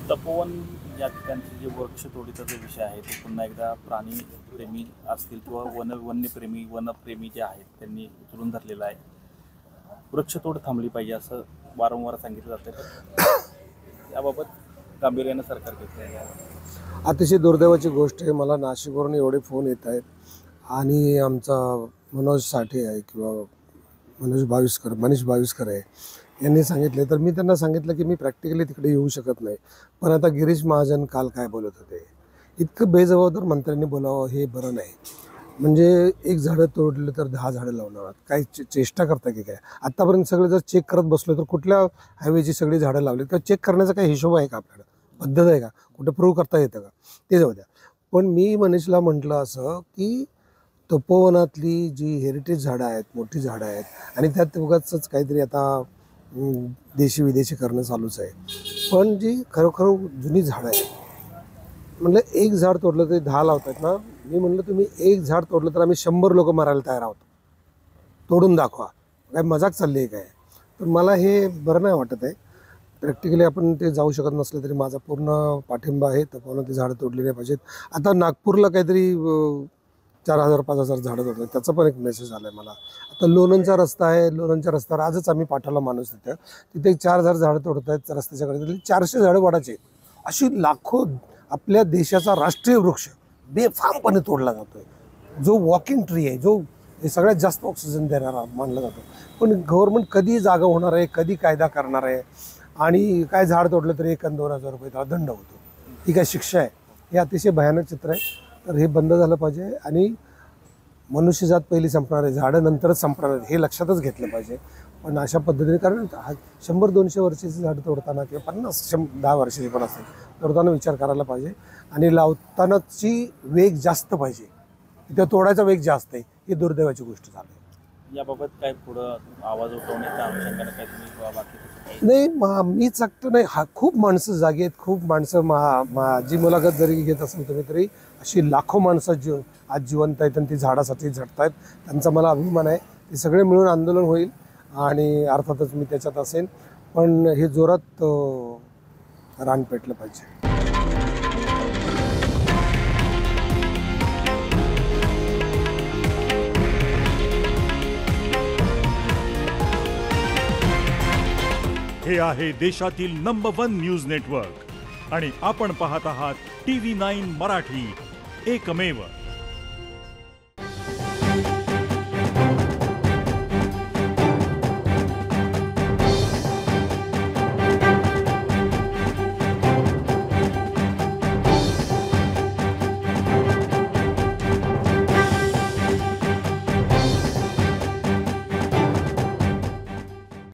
तपोवन या ठिकाणचे जे वृक्षतोडीचा जो विषय आहे तो पुन्हा एकदा प्राणीप्रेमी असतील किंवा वनप्रेमी जे आहेत त्यांनी उचलून धरलेला आहे. वृक्षतोड थांबली पाहिजे असं वारंवार सांगितलं जातं. याबाबत गांभीर्यानं सरकार घेतलं आहे. अतिशय दुर्दैवाची गोष्ट आहे. मला नाशिकवरून एवढे फोन येत आहेत आणि आमचा मनोज साठे आहे किंवा मनीष बाविस्कर आहे, यांनी सांगितले. तर मी त्यांना सांगितलं की मी प्रॅक्टिकली तिकडे येऊ शकत नाही. पण आता गिरीश महाजन काल काय बोलत होते, इतकं बेजबाबदार मंत्र्यांनी बोलावं हे बरं नाही. म्हणजे एक झाडं तोडलं तर 10 झाडं लावणार, काही चेष्टा करता की काय? आत्तापर्यंत सगळे जर चेक करत बसलो तर कुठल्या हायवेची सगळी झाडं लावली किंवा चेक करण्याचा काही हिशोब आहे का? आपल्याला पद्धत आहे का? कुठं प्रूव्ह करता येतं का? ते जाऊ द्या. पण मी मनीषला म्हटलं असं की तपोवनातली जी हेरिटेज झाडं आहेत, मोठी झाडं आहेत आणि त्यात उगाचच काहीतरी आता देशी विदेशी करणं चालूच आहे. पण जी खरोखर जुनी झाडं आहेत, म्हटलं एक झाड तोडलं तरी 10 लावतात ना. मी म्हटलं तुम्ही एक झाड तोडलं तर आम्ही 100 लोक मारायला तयार आहोत. तोडून दाखवा. काय मजाक चालली आहे काय? तर मला हे बरं नाही वाटत आहे. प्रॅक्टिकली आपण ते जाऊ शकत नसलं तरी माझा पूर्ण पाठिंबा आहे. तपोवनात ती झाडं तोडली नाही पाहिजेत. आता नागपूरला काहीतरी 4000-5000 झाडं तोडतात, त्याचा पण एक मेसेज आला आहे मला. आता लोणंदचा रस्ता आहे, लोणंदच्या रस्त्यावर आजच आम्ही पाठवला माणूस तिथे 4000 झाडं तोडत आहेत रस्त्याच्याकडे. 400 झाडं वडाचे. अशी लाखो आपल्या देशाचा राष्ट्रीय वृक्ष बेफामपणे तोडला जातो आहे, जो वॉकिंग ट्री आहे, जो हे सगळ्यात जास्त ऑक्सिजन देणारा मानला जातो. पण गव्हर्नमेंट कधी जागा होणार आहे, कधी कायदा करणार आहे? आणि काय झाड तोडलं तरी 1 आणि 2000 रुपये त्याला दंड होतो. ही काय शिक्षा आहे? हे अतिशय भयानक चित्र आहे. तर हे बंद झालं पाहिजे आणि मनुष्यजात पहिली संपणार आहे, झाडं नंतरच संपणार आहेत, हे लक्षातच घेतलं पाहिजे. पण अशा पद्धतीने, कारण 100-200 वर्षाची झाडं तोडताना किंवा 50-10 वर्षाची पण असेल तोडताना विचार करायला पाहिजे. आणि लावतानाची वेग जास्त पाहिजे, तिथे तोडायचा वेग जास्त आहे. ही दुर्दैवाची गोष्ट झाली. याबाबत काय पुढं आवाज उठवण्याच्या अनुषंगाने काय तुम्ही बाकी नाही, मीच एकटं नाही, खूप माणसं जागी आहेत. खूप माणसं माझी मुलाखत जरी घेत असेल तुम्ही तरी अशी लाखो माणसं आज जिवंत आहेत आणि ती झाडासाठी झटत आहेत. त्यांचा मला अभिमान आहे. ते सगळे मिळून आंदोलन होईल आणि अर्थातच मी त्याच्यात असेल. पण हे जोरात रान पेटलं पाहिजे. हे आहे देशातील नंबर 1 न्यूज नेटवर्क आणि आपण पाहत आहात TV9 मराठी, एकमेव.